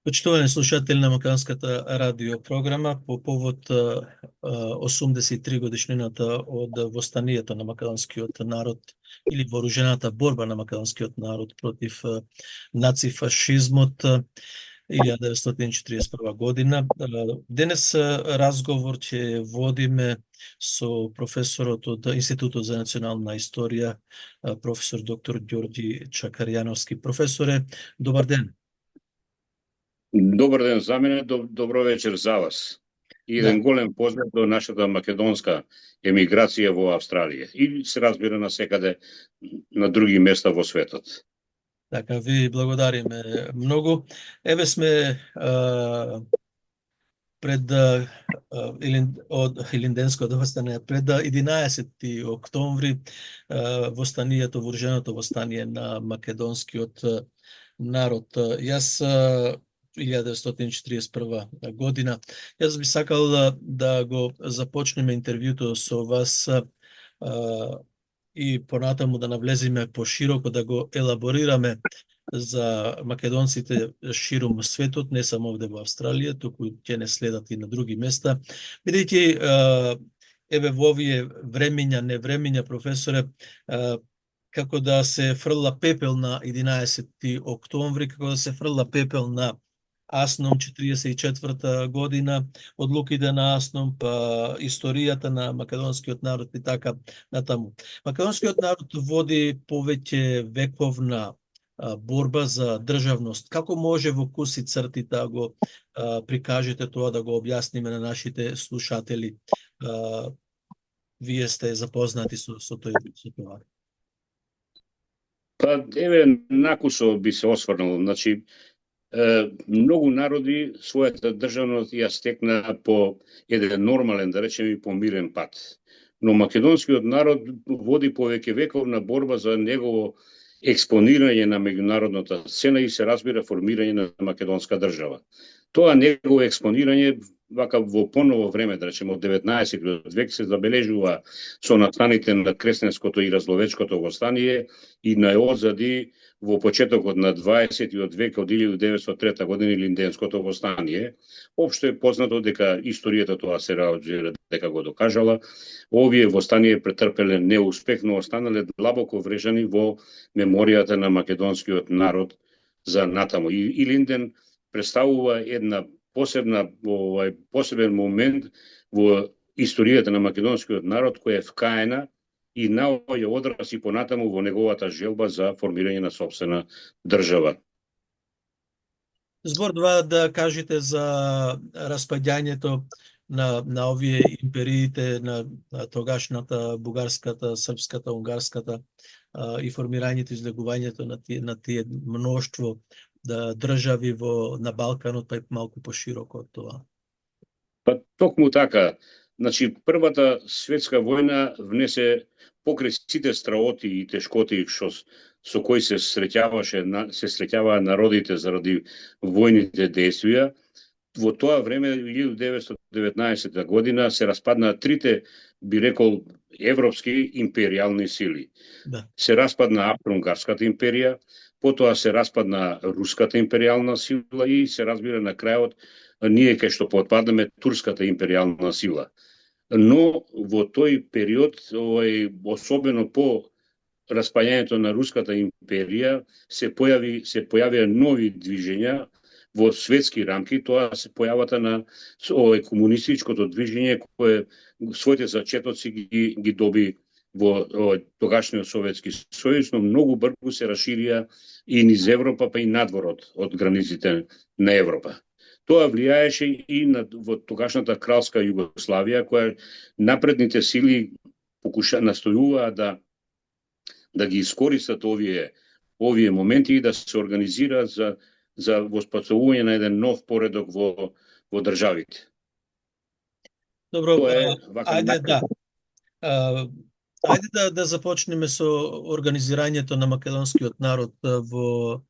Почитувани слушатели на Македонската радио програма по повод 83 годишнината од востанието на македонскиот народ или вооружената борба на македонскиот народ против нацифашизмот 1941 година. Денес разговор ќе водиме со професорот од Институтот за национална историја, професор доктор Ѓорѓи Чакарјановски. Професоре, добар ден. Добар ден за мене, добро вечер за вас. И еден голем поздрав до нашата македонска емиграција во Австралија и се разбира на секаде на други места во светот. Така, ви благодариме многу. Еве сме пред Илинденското востание, пред 11 октомври, востанието, вооруженото востание на македонскиот народ. Јас 1941 година. Јас би сакал да го започнеме интервјуто со вас и понатаму да навлеземе пошироко, да го елаборираме за македонците широм светот, не само овде во Австралија, туку ќе не следат и на други места. Бидејќи еве во овие времиња, невремиња, професоре, како да се фрла пепел на 11 октомври, како да се фрла пепел на Асном 44 година, одлуките на Асном, па историјата на македонскиот народ и така натаму. Македонскиот народ води повеќе вековна борба за државност. Како може во куси црти да го прикажете тоа, да го објасниме на нашите слушатели? Вие сте запознати со тоа. Па, еве, накусо би се осврнал. Значи, многу народи својата државност ја стекна по еден нормален, да речеме, и помирен пат. Но македонскиот народ води повеќе вековна борба за негово експонирање на меѓународната сцена и се разбира формирање на македонска држава. Тоа негово експонирање вака во поново време, да речеме, од 19 век се забележува со настаните на Кресненското и Разловечкото востание и наозади во почетокот на 20 век од 1903 година Илинденското востание. Општо е познато дека историјата тоа се раѓа, дека го докажала. Овие востанија претрпеле неуспех, но останале длабоко врежани во меморијата на македонскиот народ за натаму. И Илинден представува една посебен момент во историјата на македонскиот народ, која е вкаена и наоѓа одраз и понатаму во неговата желба за формирање на сопствена држава. Збор два да кажете за распаѓањето на овие империите, на тогашната бугарската, српската, унгарската и формирањето, излегувањето на тие мноштво држави на Балканот, па и малку пошироко од тоа. Па токму така. Значи, Првата светска војна внесе покрај сите страоти и тешкоти со кои се среќаваа народите заради војните действија. Во тоа време, 1919 година, се распаднаа трите, би рекол, европски империјални сили. Да. Се распадна Австро-Унгарската империја, потоа се распадна Руската империјална сила и се разбира на крајот ние кај што потпаднаме Турската империјална сила. Но во тој период, особено по распаѓањето на Руската империја, се појавија нови движења во светски рамки. Тоа се појавата на комунистичкото движење кое своите зачетоци ги доби во тогашниот Советски сојуз, но многу брзо се расширија и низ Европа, па и надворот од границите на Европа. Тоа влијаеше и во тогашната кралска Југославија, која напредните сили настојуваа да ги искористат овие моменти и да се организира за воспоставување на еден нов поредок во државите. Добро, ајде да започнеме со организирањето на македонскиот народ во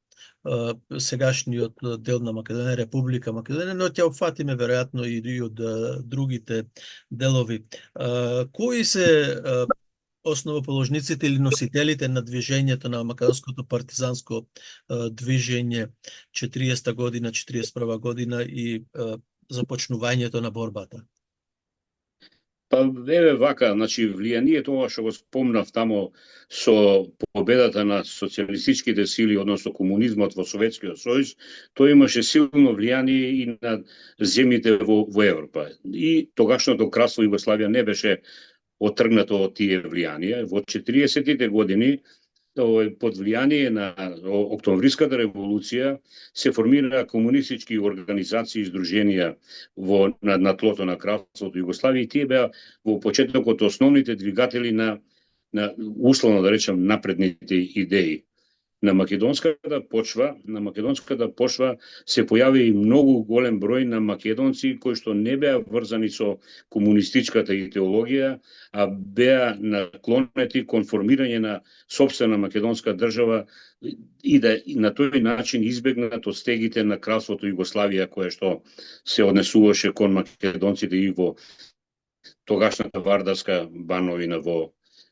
сегашниот дел на Македонија, Република Македонија, но ќе опфатиме веројатно и од другите делови. Кои се основоположниците или носителите на движењето на македонското партизанско движење 40 година, 41 година и започнувањето на борбата? Па еве вака, значи влијание тоа што го спомнав тамо со победата на социјалистичките сили, односно комунизмот во Советскиот сојуз, тоа имаше силно влијание и на земјите во Европа. И тогашното кралство Југославија не беше отргнато од тие влијанија. Во 40-тите години под влијание на Октомвриската револуција се формира комунистички организации и здруженија на тлото на кралството Југославија и тие беа во почетокот основните двигатели на условно да речем напредните идеи. На македонската почва се појави и многу голем број на македонци кои што не беа врзани со комунистичката идеологија, а беа наклонети кон формирање на сопствена македонска држава и да на тој начин избегнат од стегите на кралството Југославија кое што се однесуваше кон македонците и во тогашната Вардарска бановина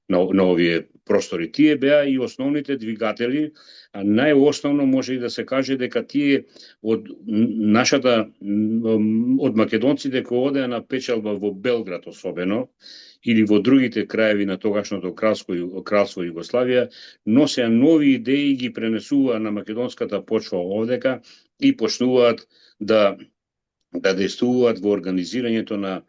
на овие простори. Тие беа и основните двигатели, а најосновно може и да се каже дека тие од македонците кои одеа на печалба во Белград особено, или во другите краеви на тогашното кралство Југославија, носеа нови идеи и ги пренесуваа на македонската почва овдека и почнуваат да действуваат во организирањето на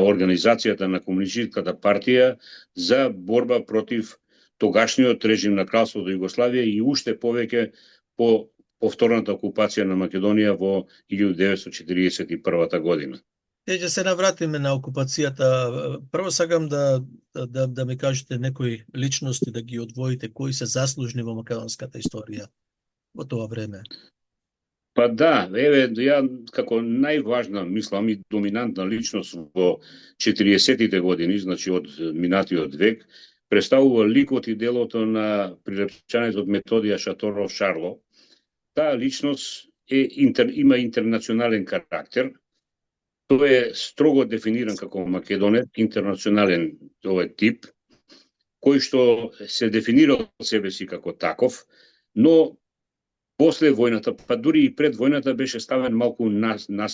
организацијата на Комунистичката партија за борба против тогашниот режим на кралството Југославија и уште повеќе по повторната окупација на Македонија во 1941 година. Ќе се навратиме на окупацијата. Прво сакам да ми кажете некои личности, да ги одвоите, кои се заслужни во македонската историја во тоа време. Па да, еве, ја како најважна, мислам, и доминантна личност во 40-тите години, значи од минатиот век, представува ликот и делото на прилепчањето од Методија Шаторов Шарло. Таа личност има интернационален карактер. Тој е строго дефиниран како македонец, интернационален тип, кој што се дефинира од себе си како таков, но после војната, па дури и пред војната беше ставен малку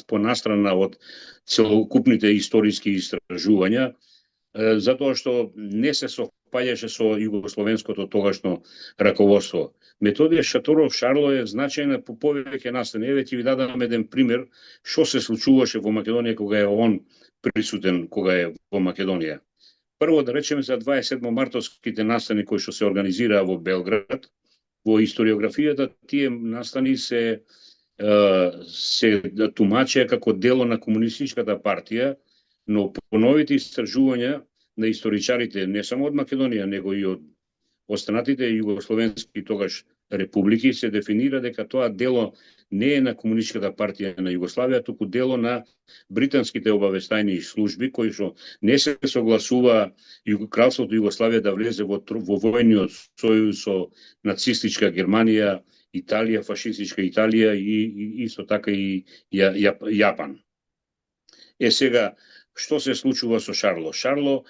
понастрана од целокупните историски истражувања, затоа што не се совпаѓаше со југословенското тогашно раководство. Методија Шаторов Шарло е значајна по повеќе настани. Еве ќе ви дадам еден пример што се случуваше во Македонија кога е он присутен, кога е во Македонија. Прво да речеме за 27 мартовските настани кои што се организираа во Белград. Во историографијата тие настани се тумачеа како дело на Комунистичката партија, но по новите истражувања на историчарите не само од Македонија, него и од останатите југословенски тогаш републики се дефинира дека тоа дело не е на Комунистичката партија на Југославија, туку дело на британските обавештајни служби кои што не се согласува кралството Југославија да влезе во војниот сојуз со нацистичка Германија, Италија, фашистичка Италија и исто така и Јапан. Сега, што се случува со Шарло? Шарло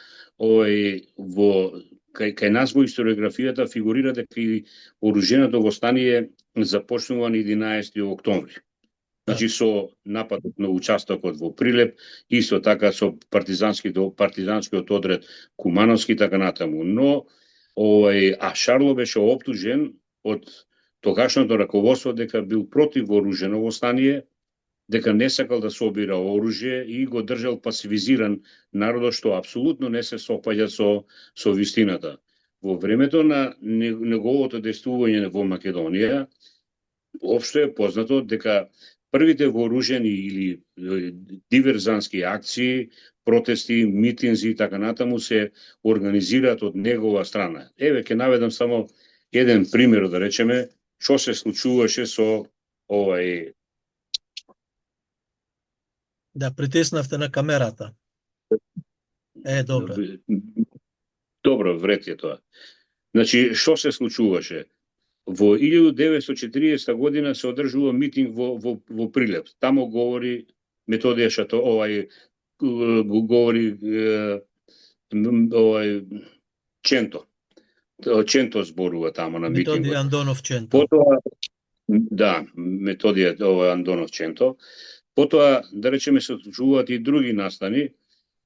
кај нас во историографијата фигурира дека и оруженото востание започнува на 11 октомври. Значи со нападот на участокот во Прилеп, исто така со партизанскиот одред Кумановски така натаму. Но Шарло беше оптужен од тогашното раководство дека бил против оружено востание, дека не сакал да собира оружје и го држал пасивизиран народот, што апсолутно не се сопаѓа со вистината. Во времето на неговото действување во Македонија, општо е познато дека првите вооружени или диверзански акции, протести, митинзи и така натаму се организираат од негова страна. Еве ќе наведам само еден пример, да речеме, што се случуваше со Да, притиснавте на камерата. Добро. Добро, вред е тоа. Значи, што се случуваше? Во 1940 година се одржува митинг во Прилеп. Тамо говори Методија Шаторов, говори Ченто. Ченто зборува тамо на Методи митингот. Андонов Ченто. Потоа, да, Методија Андонов Ченто. Потоа, да речеме, се случуваат и други настани.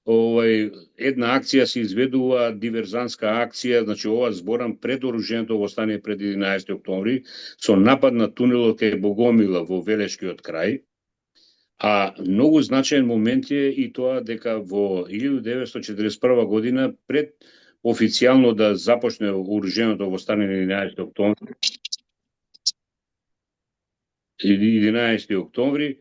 Една акција се изведува, диверзантска акција, значи ова зборам пред оруженото восстание пред 11 октомври, со напад на тунелот кај Богомила во Велешкиот крај. А многу значаен момент е и тоа дека во 1941 година, пред официјално да започне оруженото восстание на 11 октомври, 11 октомври,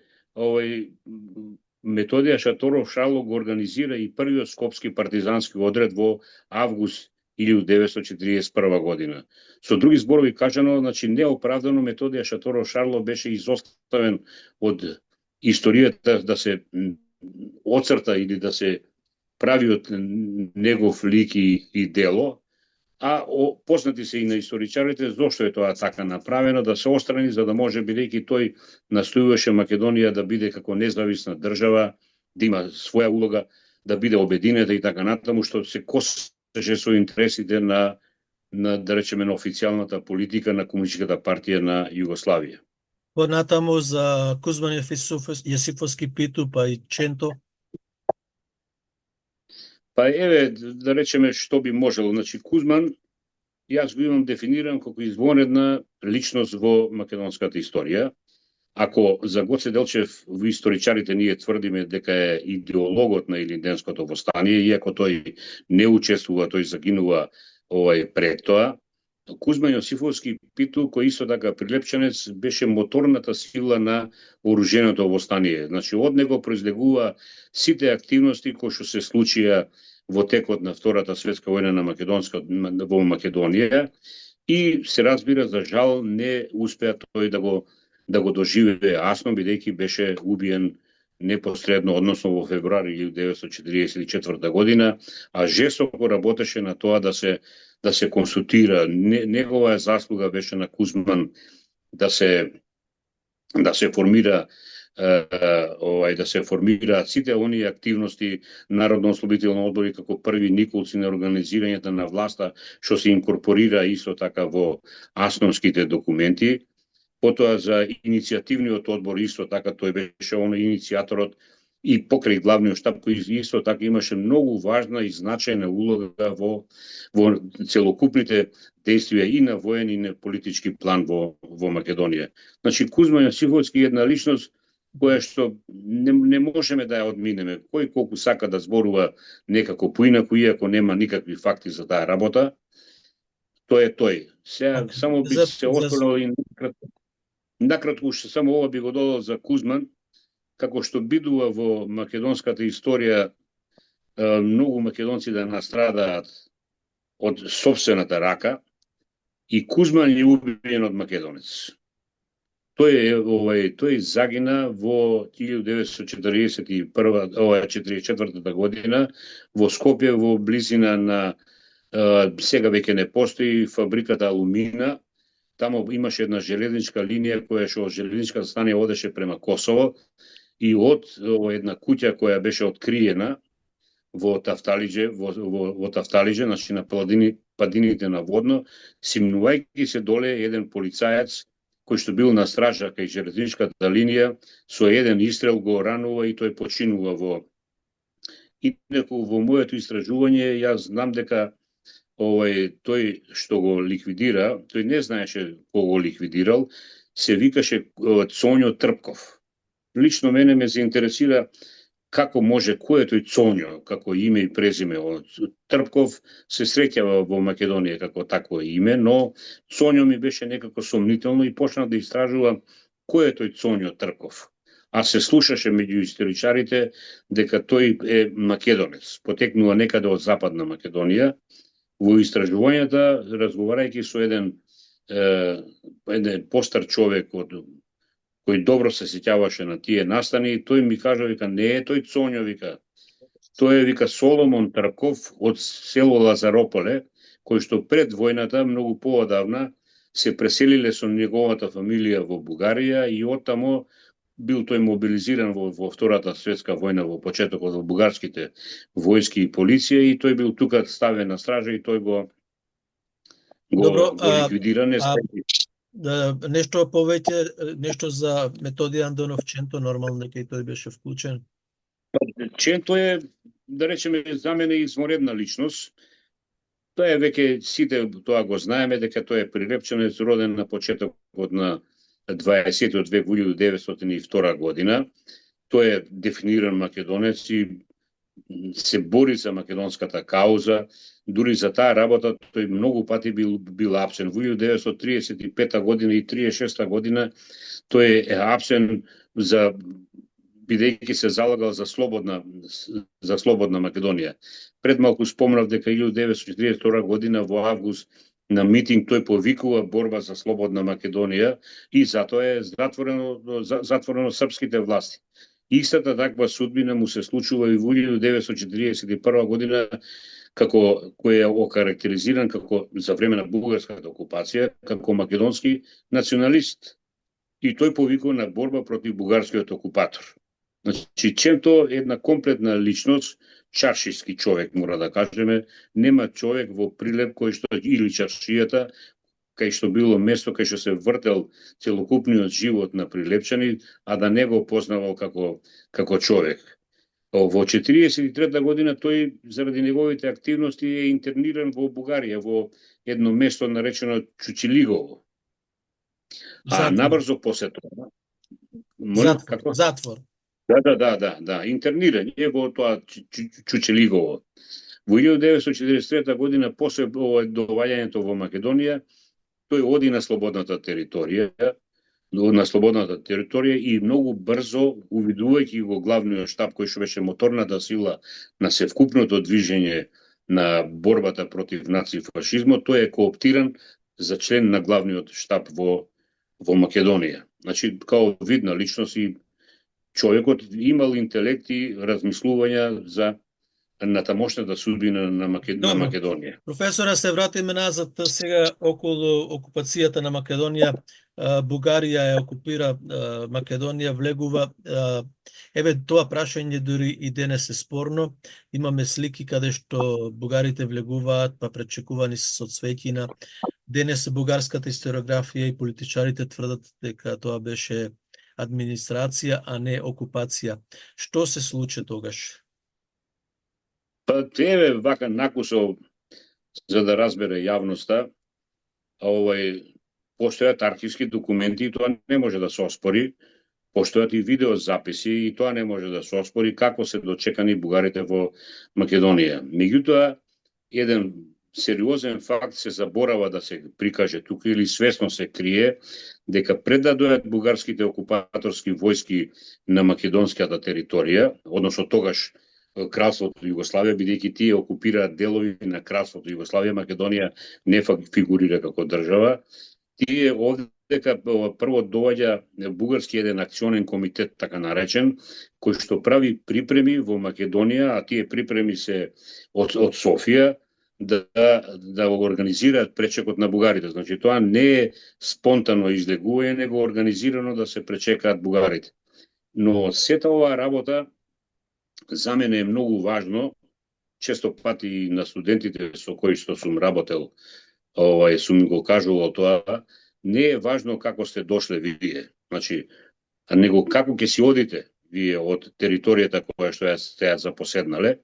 Методија Шаторов Шарло го организира и првиот скопски партизански одред во август 1941 година. Со други зборови кажано, значи неоправдано Методија Шаторов Шарло беше изоставен од историјата да се оцрта или да се прави од негов лик и дело, а познати се и на историчарите зошто е тоа така направено, да се острани за да може, бидејќи тој настојуваше Македонија да биде како независна држава, да има своја улога, да биде обединета и така натаму, што се косеше со интересите на да речеме на официјалната политика на Комунистичката партија на Југославија. Понатаму за Кузман Јесифовски Питу, па и Ченто. Па еве, да речеме што би можело. Значи, Кузман, јас го имам дефиниран како извонредна личност во македонската историја. Ако за Гоце Делчев во историчарите ние тврдиме дека е идеологот на Илинденското востание, иако тој не учествува, тој загинува пред тоа, Кузман Јосифовски Питу, кој исто така прилепченец, беше моторната сила на оруженото востание. Значи, од него произлегува сите активности кои што се случија во текот на Втората светска војна во Македонија и се разбира, за жал, не успеа тој да го доживее асно, бидејќи беше убиен непосредно, односно во февруари 1944 година, а жестоко работеше на тоа да се консултира. Негова заслуга беше на Кузман да се формира да се формираат сите оние активности, Народно-ослободителни одбори како први николци на организирањето на власта, што се инкорпорира исто така во аснонските документи. Потоа за иницијативниот одбор исто така тој беше иницијаторот и покрај главниот штаб, кој исто така имаше многу важна и значајна улога во целокупните действија и на воен и на политички план во Македонија. Значи, Кузман Јосифовски е една личност која што не можеме да ја одминеме. Кој колку сака да зборува некако поинаку, иако нема никакви факти за таа работа, тој е тој. Сега само би се остварил и накратко што само ова би го додал за Кузман, како што бидува во македонската историја многу македонци да настрадаат од собствената рака, и Кузман е убиен од македонец. Тој загина во 1944 година во Скопје, во близина на сега веќе не постои фабриката Алумина. Тамо имаше една железничка линија која што од железничката станија одеше према Косово и од една куќа која беше откриена во Тафталиџе, во Тафталиџе, значи на падините на Водно, симнувајќи се доле еден полицаец кој што бил на стража кај железничката линија, со еден истрел го ранува и тој починува во. Инаку во моето истражување јас знам дека тој што го ликвидира, тој не знаеше кој го ликвидирал, се викаше Цонјо Трпков. Лично мене ме заинтересира како може, кој е тој Цонјо, како име и презиме. Трпков се среќава во Македонија како такво име, но Цонјо ми беше некако сомнително и почнав да истражувам кој е тој Цонјо Трпков. А се слушаше меѓу историчарите дека тој е македонец, потекнува некаде од Западна Македонија. Во истражувањата, разговарајќи со еден постар човек кој добро се сеќаваше на тие настани, тој ми кажа, вика, не е тој Цонјо, вика. Тој е, вика, Соломон Трпков од село Лазарополе, кој што пред војната, многу поодавна, се преселиле со неговата фамилија во Бугарија и оттамо бил тој мобилизиран во Втората светска војна во почетокот во бугарските војски и полиција и тој бил тука ставен на стража и тој го Добро, ликвидира. Нешто повеќе, нешто за Методи Андонов Ченто, нормално дека и тој беше вклучен? Ченто е, да речеме, за мене изморедна личност. Тоа е веќе сите тоа го знаеме дека тој е прилепченец, роден на почетокот на 20 век 1902 година. Тој е дефиниран македонец и се бори за македонската кауза. Дури за таа работа тој многу пати бил апсен. Во 1935 година и 1936 година тој е апсен бидејќи се залагал за слободна Македонија. Пред малку спомнав дека 1942 година во август на митинг тој повикува борба за слободна Македонија и затоа е затворено српските власти. Истата таква судбина му се случува и во 1941 година кој е окарактеризиран како за време на бугарската окупација како македонски националист. И тој повикува на борба против бугарскиот окупатор. Значи, Ченто е една комплетна личност, чаршиски човек, мора да кажеме. Нема човек во Прилеп кој што или чаршијата, кај што било место кај што се вртел целокупниот живот на прилепчани, а да не го познавал како човек. Во 1943 година тој заради неговите активности е интерниран во Бугарија, во едно место наречено Чучелигово. Набрзо после тоа. Затвор. Да, интерниран е во тоа Чучелигово. Во 1943 година, после доваѓањето во Македонија, тој оди на слободната територија и многу брзо, увидувајќи го главниот штаб кој што беше моторната сила на севкупното движење на борбата против нацифашизмот, тој е кооптиран за член на главниот штаб во Македонија. Значи, као видна личност и човекот имал интелект и размислувања за натамошната судбина на Македонија. Професора, се вратиме назад сега околу окупацијата на Македонија. Бугарија ја окупира Македонија, влегува. Еве, тоа прашање дури и денес е спорно. Имаме слики каде што бугарите влегуваат, па пречекувани со цвеќина. Денес бугарската историографија и политичарите тврдат дека тоа беше администрација, а не окупација. Што се случи тогаш? Па еве вака накусо за да разбере јавноста, постојат архивски документи и тоа не може да се оспори. Постојат и видеозаписи и тоа не може да се оспори како се дочекани бугарите во Македонија. Меѓутоа, еден сериозен факт се заборава да се прикаже тука или свесно се крие, дека пред да дојдат бугарските окупаторски војски на македонската територија, односно тогаш Кралството Југославија, бидејќи тие окупираат делови на Кралството Југославија, Македонија не фигурира како држава. Тие овдека прво доаѓа бугарски еден акционен комитет, така наречен, кој што прави припреми во Македонија, а тие припреми се од Софија, да го организираат пречекот на бугарите. Значи, тоа не е спонтано излегување, него организирано да се пречекаат бугарите. Но сета оваа работа за мене е многу важно. Често пати на студентите со кои што сум работел, сум го кажувал тоа, не е важно како сте дошле вие. Значи, него како ќе си одите вие од територијата која што ја запоседнале.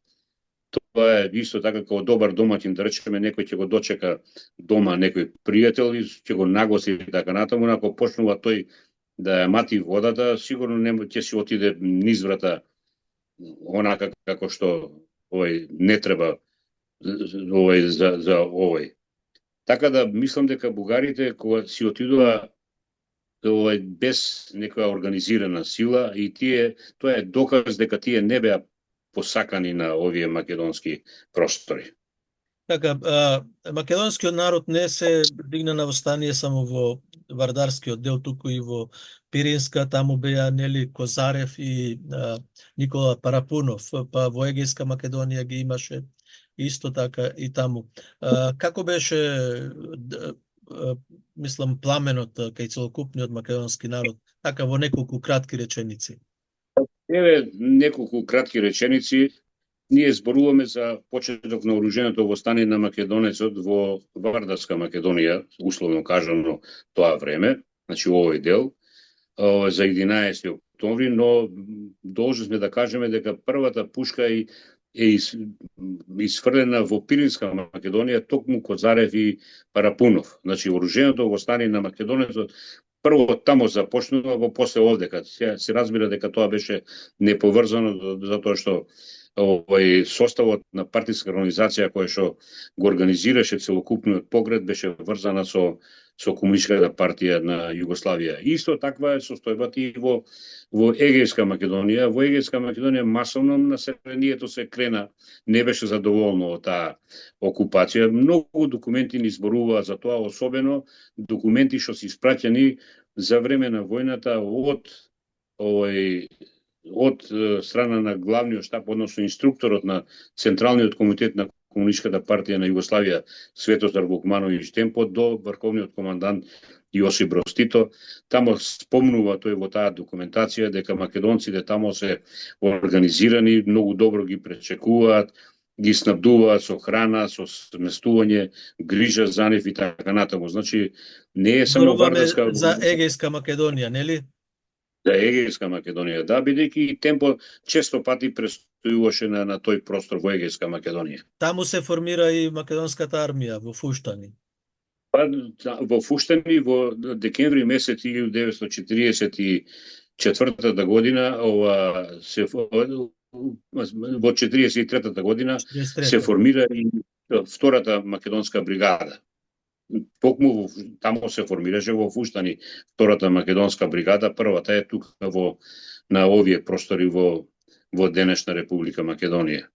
Тоа е исто така како добар домаќин, да речеме, некој ќе го дочека дома некој пријател и ќе го нагости и така натаму, ако почнува тој да ја мати водата, сигурно ќе си отиде низ врата онака како што не треба за овој. Така да мислам дека бугарите кога си отидува без некоја организирана сила и тоа е доказ дека тие не беа посакани на овие македонски простори. Така, македонскиот народ не се дигна на восстание само во Вардарскиот дел, туку и во Пиринска, таму беа нели Козарев и Никола Парапунов, па во Егејска Македонија ги имаше исто така и таму. Како беше мислам, пламенот кај целокупниот македонски народ, така во неколку кратки реченици? Еве неколку кратки реченици. Ние зборуваме за почеток на оруженото востание на македонецот во Вардарска Македонија, условно кажано тоа време, значи овој дел, за 11 октомври, но должни сме да кажеме дека првата пушка е изфрлена во Пиринска Македонија, токму Козарев и Парапунов. Значи, оруженото востание на македонецот прво тамо започнува, во после овдека. Се разбира дека тоа беше неповрзано, затоа што составот на партиска организација која што го организираше целокупниот погреб беше врзана со Комунистичката партија на Југославија. Исто таква е состојбата и во Егејска Македонија. Во Егејска Македонија масовно населението се крена, не беше задоволно од таа окупација. Многу документи ни зборуваат за тоа, особено документи што се испраќани за време на војната од страна на главниот штаб, односно инструкторот на Централниот комитет на Комунистичката партија на Југославија Светозар Вукмановиќ Темпо до врховниот командант Јосип Брос Тито. Тамо спомнува тој во таа документација дека македонците тамо се организирани, многу добро ги пречекуваат, ги снабдуваат со храна, со сместување, грижа за нив и така натаму. Значи, не е само Вардарска... За Егејска Македонија, нели? За Егејска Македонија, да, бидејќи Темпо често пати престојуваше на тој простор во Егејска Македонија. Таму се формира и македонската армија во Фуштани. Па, во Фуштани во декември месец 1944 година, во 43 година се формира и втората македонска бригада. Токму тамо се формираше во Фуштани втората македонска бригада, првата е тука на овие простори во денешна Република Македонија.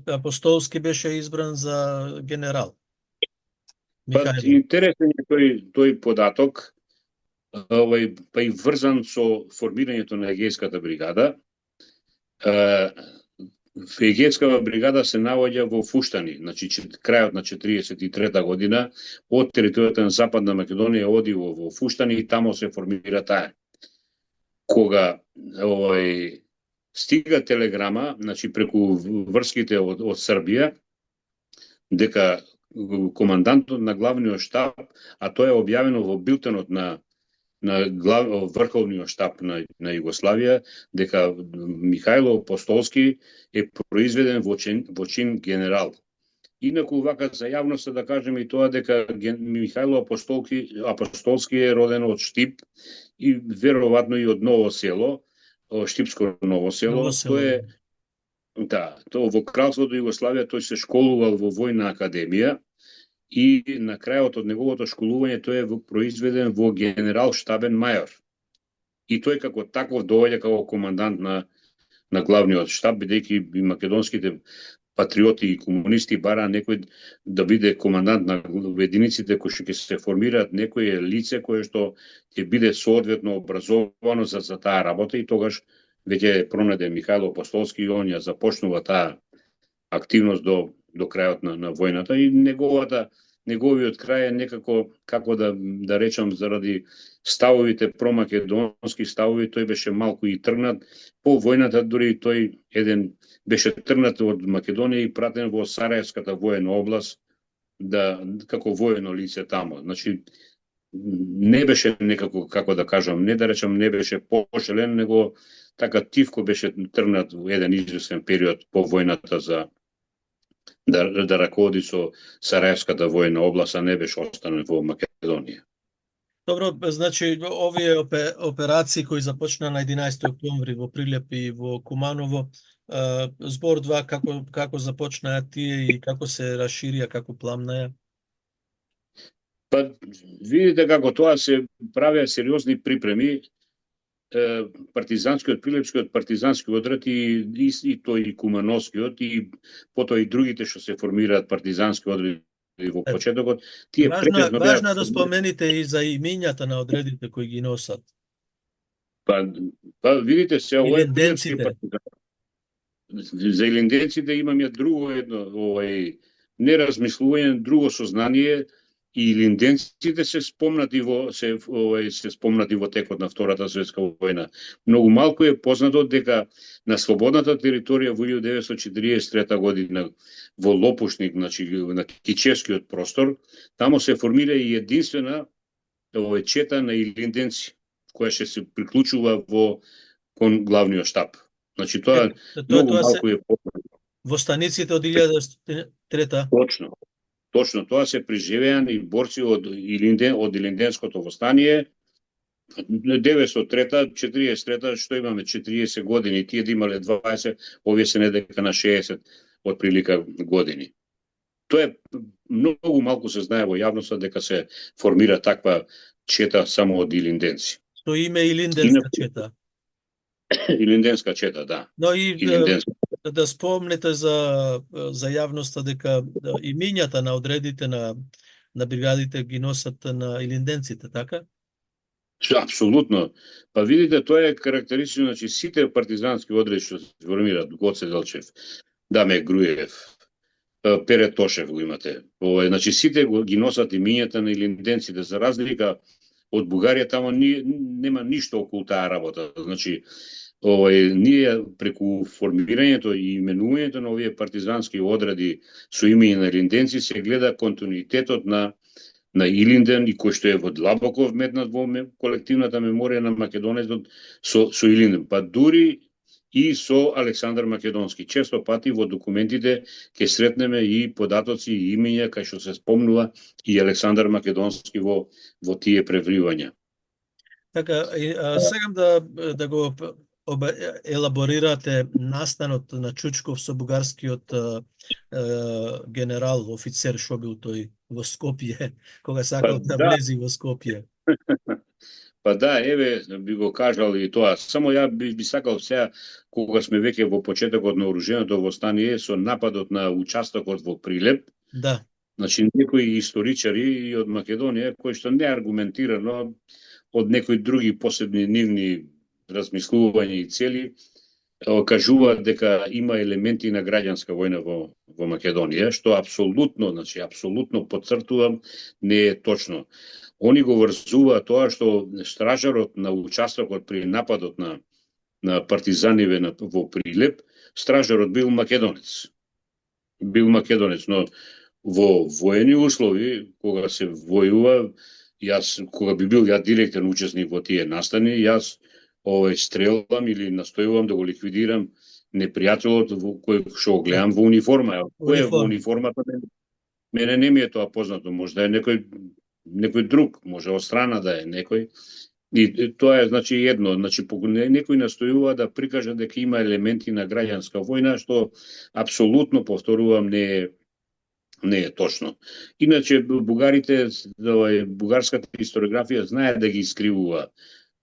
Апостолски беше избран за генерал. Па, интересен е тој податок, па и врзан со формирањето на Егејската бригада. Егејската бригада се наоѓа во Фуштани, значи крајот на 43 година, од територијата на Западна Македонија оди во Фуштани и тамо се формира таа. Кога стига телеграма, значи преку врските од Србија, дека командантот на главниот штаб, а тоа е објавено во билтенот на врховниот штаб на Југославија, дека Михајло Апостолски е произведен во чин генерал. Инаку вака за јавноста да кажеме и тоа дека Михајло Апостолски е роден од Штип и веројатно и од Ново село, Штипско Ново село. Тоа во Кралството Југославија тој се школувал во војна академија и на крајот од неговото школување тој е произведен во генерал штабен мајор. И тој како таков доаѓа како командант на главниот штаб, бидејќи и македонските патриоти и комунисти бараа некој да биде командант на единиците кои што ќе се формираат, некој лице кое што ќе биде соодветно образовано за таа работа, и тогаш веќе пронајде Михајло Апостолски и он ја започнува таа активност до крајот на војната, и неговиот крај е некако, како да речам, заради ставовите промакедонски ставови, тој беше малку и тргнат по војната, дури тој беше тргнат од Македонија и пратен во Сараевската воена област како воено лице тамо. Значи, не беше некако, како да кажам, не да речам, не беше пожелен, него така тивко беше тргнат во еден известен период по војната за да раководи со Сараевската воена област, а не беше останен во Македонија. Добро, значи овие операции кои започна на 11 октомври во Прилеп и во Куманово, збор два, како започнаа тие и како се расширија, како пламнаја? Па, видите како тоа се правеа сериозни припреми. Партизанскиот, Прилепскиот партизански одред и тој и Кумановскиот и потоа и другите што се формираат партизански одреди во почетокот. Тие важно да спомените и за имињата на одредите кои ги носат. Па видите се, ова е Прилепски партизан. За илинденците имам ја друго едно, неразмислување, друго сознание, и илинденците се спомнати во текот на Втората светска војна. Многу малку е познато дека на слободната територија во 1943 година во Лопушник, значи на Кичевскиот простор, тамо се формира и единствена чета на илинденци, која ќе се приклучува кон главниот штаб. Значи тоа многу малку е познато. Во станиците од 1903. Точно, тоа се преживеани борци од Илинденското востание, 903-та, 43-та, што имаме 40 години, тие да имале 20, овие се недека на 60 од прилика години. Тоа е многу малку се знае во јавноста дека се формира таква чета само од илинденци. Што име Илинденска чета. Илинденска чета, да. Но и да спомнете за јавноста дека имињата на одредите на бригадите ги носат на илинденците, така? Апсолутно. Па видите, тоа е карактеристично, значи сите партизански одреди што се формираат, Гоце Делчев, Даме Груев, Пере Тошев го имате. Значи сите ги носат имињата на илинденците, за разлика од Бугарија, тамо нема ништо околу таа работа. Значи ние преку формирањето и именувањето на овие партизански одреди со имење на илинденци се гледа континуитетот на Илинден и кој што е во длабоко вметнат во колективната меморија на македонецот со Илинден, па дури и со Александар Македонски. Често пати во документите ќе сретнеме и податоци и имења кај што се спомнува и Александар Македонски во тие превривања. Така, сегам да го елаборирате настанот на Чучков со бугарскиот генерал, офицер, што бил тој во Скопје, кога сакал да влези во Скопје. Па да, еве, би го кажал и тоа. Само ја би сакал сега, кога сме веќе во почетокот на оруженото востание, со нападот на участокот во Прилеп, да. Значи, некои историчари и од Македонија, кои што не аргументирано, од некои други посебни нивни размислувања и цели, кажуваат дека има елементи на граѓанска војна во Македонија, што апсолутно потцртувам, не е точно. Они го врзуваат тоа што стражарот на участокот при нападот на партизаниве во Прилеп, стражарот бил македонец. Но во воени услови, кога се војува, кога би бил директен учесник во тие настани, јас стрелам или настојувам да го ликвидирам непријателот кој што го гледам во униформа. Кој е во униформата? Мене не ми е тоа познато, може да е некој друг, може од страна да е некој. И тоа е значи едно, значи некој настојува да прикаже дека има елементи на граѓанска војна, што апсолутно повторувам не е точно. Иначе бугарите, бугарската историографија знае да ги искривува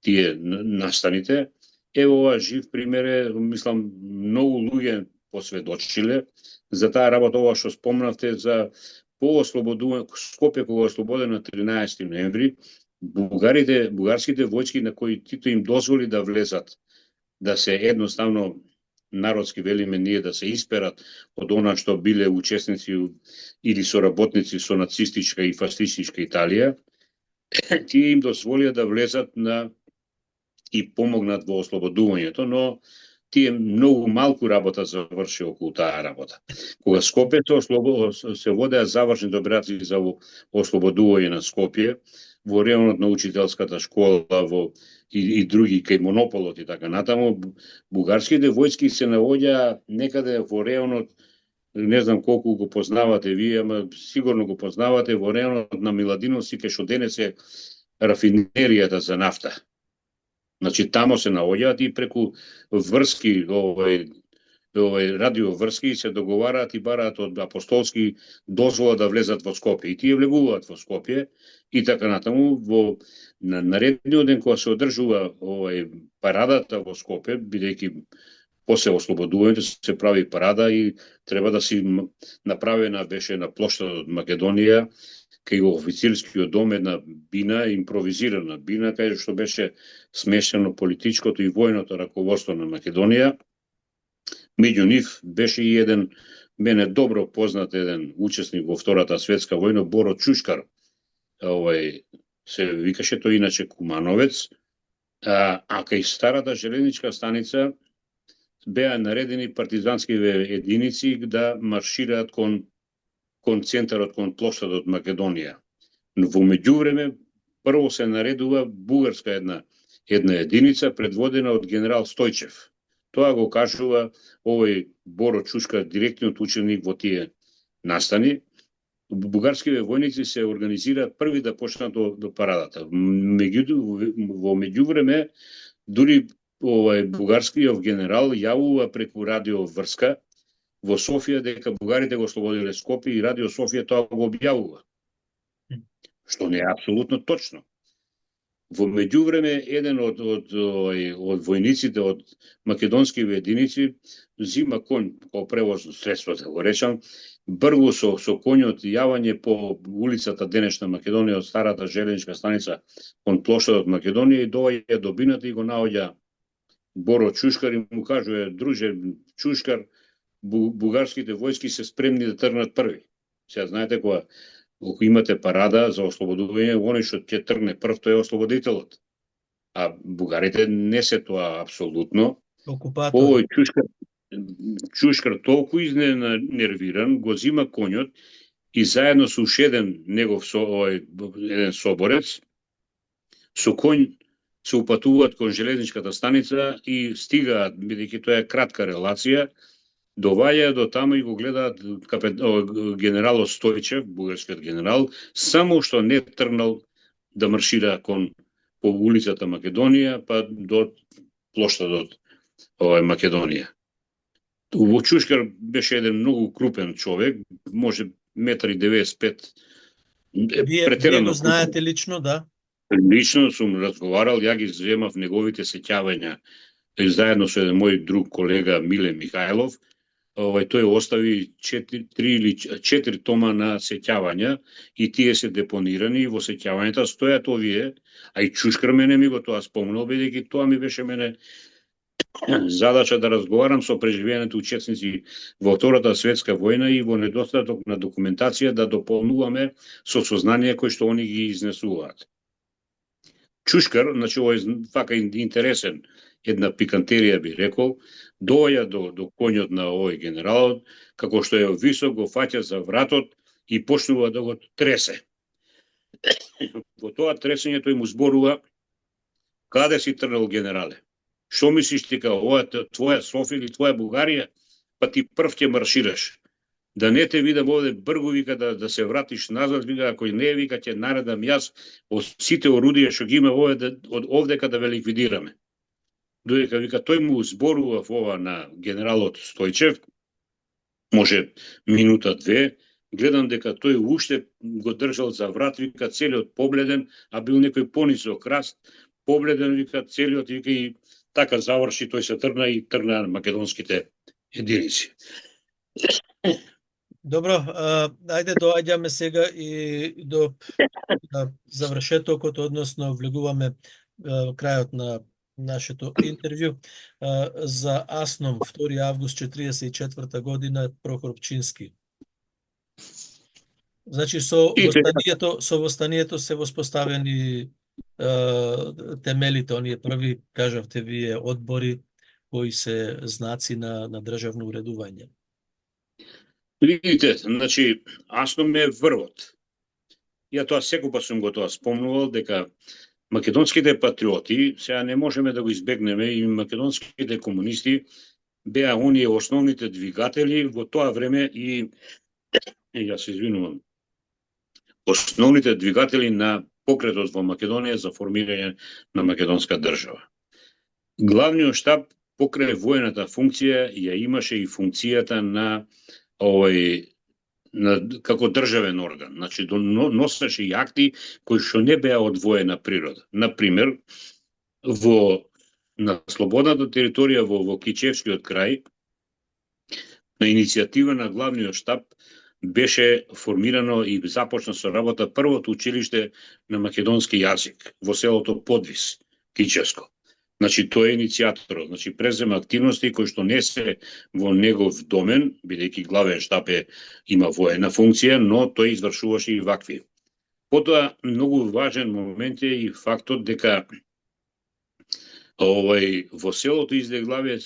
тие настаните. Ево ова жив пример е, мислам, многу луѓе посведочиле за таа работа, ова што спомнавте за по ослободување Скопје кога ослободено на 13 ноември, бугарските војски на кои Тито им дозволи да влезат, да се едноставно народски велиме ние да се исперат од она што биле учесници или соработници со нацистичка и фашистичка Италија, тие им дозволија да влезат и помогнат во ослободувањето, но тие многу малку работа заврши околу таа работа. Кога Скопје се водеа завршните операции за ослободување на Скопје, во районот на учителската школа и други кај Монополот и така натаму, бугарските војски се наоѓаа некаде во районот, не знам колку го познавате вие, ама сигурно го познавате, во районот на Миладиновци, кај што денес е рафинеријата за нафта. Значи, тамо се наоѓаат и преку врски, радиоврски се договараат и бараат од апостолски дозвола да влезат во Скопје. И тие влегуваат во Скопје и така натаму. На наредниот ден кога се одржува парадата во Скопје, бидејќи после ослободувањето се прави парада и треба да си направена беше на плоштадот Македонија, кај официрскиот дом една бина, импровизирана бина, кај што беше смешано политичкото и војното раководство на Македонија. Меѓу нив беше и еден мене добро познат еден учесник во Втората светска војна, Боро Чушкар, се викаше тој иначе Кумановец, а кај старата железничка станица беа наредени партизански единици да маршираат кон центарот, кон плоштадот Македонија. Но во меѓувреме прво се наредува бугарска една единица предводена од генерал Стојчев. Тоа го кажува овој Боро Чушкар, директниот ученик во тие настани. Бугарските војници се организираат први да почнат до парадата. Во меѓувреме дури бугарскиот генерал јавува преку радио врска во Софија дека бугарите го ослободиле Скопје и Радио Софија тоа го објавува. Што не е апсолутно точно. Во меѓувреме еден од војниците од македонските единици зима коњ како превозно средство, да го речам, бргу со коњот јавање по улицата денешна Македонија од старата железничка станица кон плоштадот Македонија и доаѓа до бината и го наоѓа Боро Чушкар и му кажува: друже Чушкар, бугарските војски се спремни да тргнат први. Сега знаете кога имате парада за ослободување, оној што ќе тргне прв тој е ослободителот. А бугарите не се тоа апсолутно. Окупатор. Овој Чушкар толку изненервиран, го зима коњот и заедно со уште еден негов еден соборец, со коњ се упатуваат кон железничката станица и стигаат, бидејќи тоа е кратка релација, доваѓаат до таму и го гледаат генералот Стојчев, бугарскиот генерал, само што не тргнал да маршира по улицата Македонија, па до плоштадот Македонија. Во Чушкар беше еден многу крупен човек, може 1,95 м. Вие го знаете лично, да? Лично сум разговарал, ја ги земав неговите сеќавања заедно со еден мој друг колега Миле Михајлов. Тој остави 4 тома на сеќавања и тие се депонирани во сеќавањата стојат овие, а и Чушкар мене ми го тоа спомнал, бидејќи тоа ми беше мене задача да разговарам со преживеаните учесници во Втората светска војна и во недостаток на документација да дополнуваме со сознание кои што они ги изнесуваат. Чушкар, значи овој вака интересен, една пикантерија би рекол, доаѓа до коњот на овој генералот, како што е висок, го фаќа за вратот и почнува да го тресе. Во тоа тресење тој му зборува: каде си тргнал, генерале? Што мислиш ти, ова твоја Софија или твоја Бугарија, па ти прв ќе маршираш. Да не те видам овде бргу, вика, да се вратиш назад, вика, ако не, вика, ќе наредам јас од сите орудија што ги има од овдека да ве ликвидираме. Додека, вика, тој му зборува ова на генералот Стојчев, може минута-две, гледам дека тој уште го држал за врат, вика, целиот побледен, а бил некој понисок раст, побледен, вика, целиот, вика, и така заврши, тој се тргна и тргна македонските единици. Добро, ајде доаѓаме сега и до завршетокот, односно влегуваме крајот на нашето интервју за Асном, 2 август 1944 година, Прохор Пчински. Значи, со востанието се воспоставени темелите, оние први, кажавте вие, одбори кои се знаци на државно уредување. Видите, значи, Асном е врвот. Ја тоа секогаш сум го тоа спомнувал, дека македонските патриоти, сега не можеме да го избегнеме, и македонските комунисти беа оние основните двигатели во тоа време и јас се извинувам, основните двигатели на покретот во Македонија за формирање на македонска држава. Главниот штаб покрај војната функција ја имаше и функцијата на како државен орган, значи носеше и акти кои што не беа од воена природа. Например, на слободната територија во Кичевскиот крај, на иницијатива на главниот штаб, беше формирано и започна со работа првото училиште на македонски јазик во селото Подвис, Кичевско. Значи, тој е иницијаторот, значи презема активности кои што не се во негов домен, бидејќи главен штаб има воена функција, но тој извршуваше и вакви Потоа многу важен момент е и фактот дека во селото Излеглавие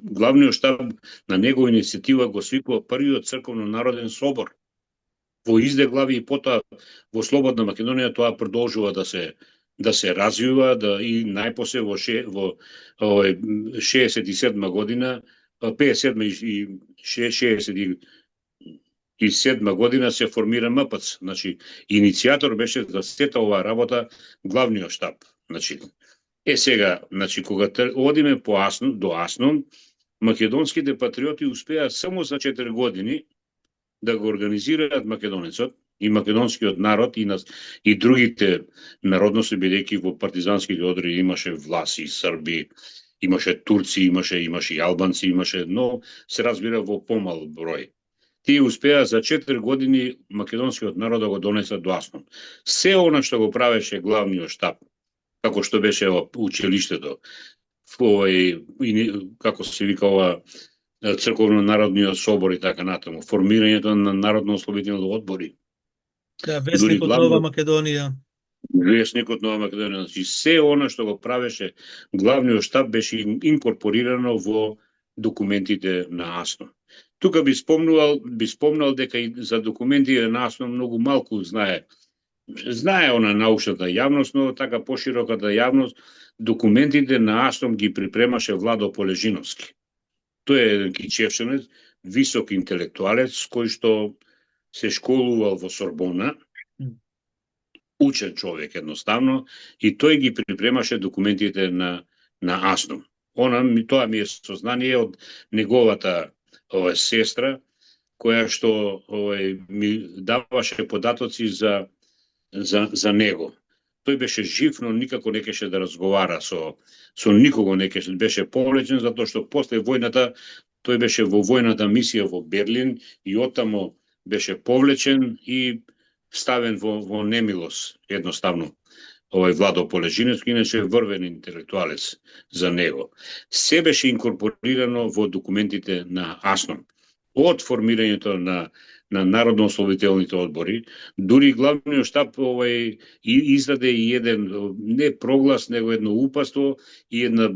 главниот штаб на негова иницијатива го свикува првиот црковно народен собор во Излеглавие и потоа во Слободна Македонија тоа продолжува да се развива, и најпосле во 67 година, 57 и 67 година се формира МПЦ. Значи, иницијатор беше за сета оваа работа главниот штаб. Значи, сега, значи, кога одиме до Аснон, македонските патриоти успеа само за 4 години да го организираат македонецот и македонскиот народ и другите народности, бидејќи во партизанските одреди имаше власи, срби, имаше турци, имаше и албанци, но се разбира во помал број. Тие успеа за 4 години македонскиот народ да го донесат до Аснон. Се она што го правеше главниот штаб, како што беше во училиштето, како се вика ова, црковно-народниот собор и така натаму, формирањето на народно-ослободителни одбори. Да, Весникот Нова Македонија. Весникот Нова Македонија. Значи, се она што го правеше главниот штаб беше инкорпорирано во документите на Аснон. Тука би спомнал дека и за документите на Аснон многу малку знае она научната јавност, но така пошироката јавност документите на Аснон ги припремаше Владо Полежиновски. Тој е еден кичевчанец, висок интелектуалец, кој што се школувал во Сорбона, учен човек едноставно, и тој ги припремаше документите на Аснон. Тоа ми е сознание од неговата сестра, која што ми даваше податоци за него. Тој беше жив, но никако не кеше да разговара со никого, не кеше, беше повлечен, затоа што после војната, тој беше во војната мисија во Берлин и оттамо беше повлечен и ставен во немилост, едноставно. Владо Полежиновски, иначе врвен интелектуалец за него. Се беше инкорпорирано во документите на Аснон. Од формирањето на народно-ослободителните одбори, дури главниот штаб издаде и еден не проглас, него едно упаство и едно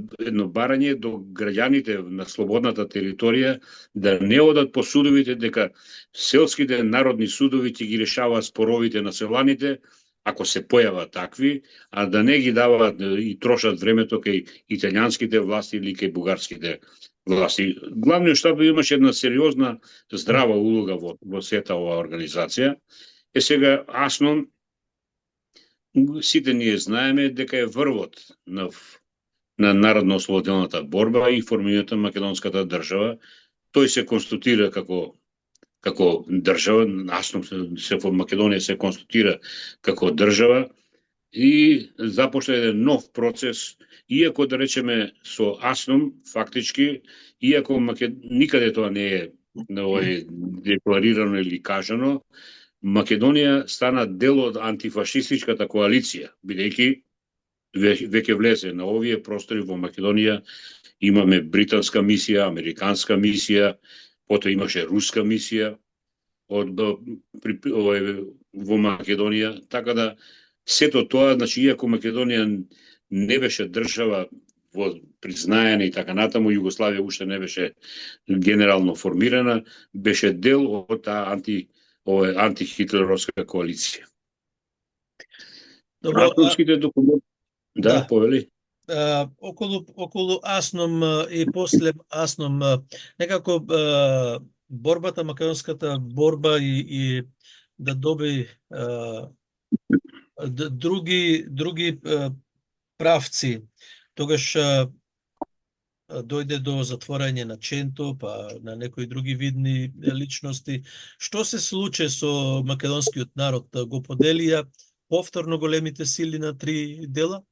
барање до граѓаните на слободната територија да не одат по судовите, дека селските народни судови ќе ги решаваат споровите на селаните, ако се појават такви, а да не ги даваат и трошат времето кај италијанските власти или кај бугарските власти. Главниот штаб имаше една сериозна здрава улога во сета оваа организација. Сега Аснон, сите ние знаеме дека е врвот на народно-ослободителната борба и формирањето на македонската држава. Тој се конституира како држава, Аснон во Македонија се конституира како држава и започна еден нов процес, иако да речеме со Аснон фактички, иако никаде тоа не е декларирано или кажано, Македонија стана дел од антифашистичката коалиција, бидејќи веќе влезе на овие простори во Македонија, имаме британска мисија, американска мисија, потоа имаше руска мисија во Македонија, така да сето тоа, значи, иако Македонија не беше држава во признаена и така натаму, Југославија уште не беше генерално формирана, беше дел од таа антихитлеровска коалиција. Аснонските документи, да, повели. Околу Аснон и после Аснон, некако борбата, македонската борба и да доби други правци. Тогаш дојде до затворање на Ченто, па на некои други видни личности. Што се случи со македонскиот народ? Го поделија повторно големите сили на три дела?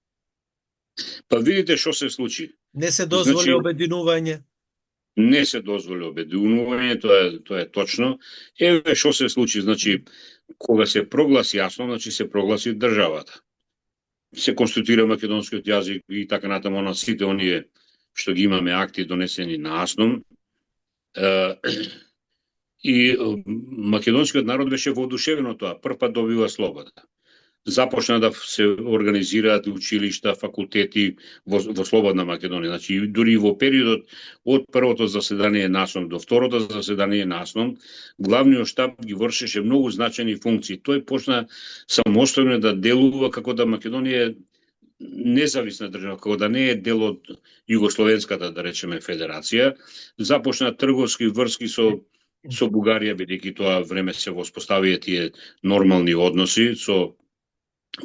Па видите што се случи. Не се дозволи обединување? Не се дозволи обединување, тоа е точно. Еве што се случи, значи, кога се прогласи Аснон, значи се прогласи државата. Се конституира македонскиот јазик и така натаму на сите оние што ги имаме акти донесени на Аснон. И македонскиот народ беше воодушевен од тоа. Прв пат добива слобода. Започна да се организираат училишта, факултети во слободна Македонија. Значи, дури во периодот од првото заседание насон до второто заседание насон, главниот штаб ги вршеше многу значајни функции. Тој почна самостојно да делува како да Македонија е независна држава, како да не е дел од Југословенската, да речеме, федерација. Започна трговски врски со Бугарија, бидејќи тоа време се воспоставија тие нормални односи со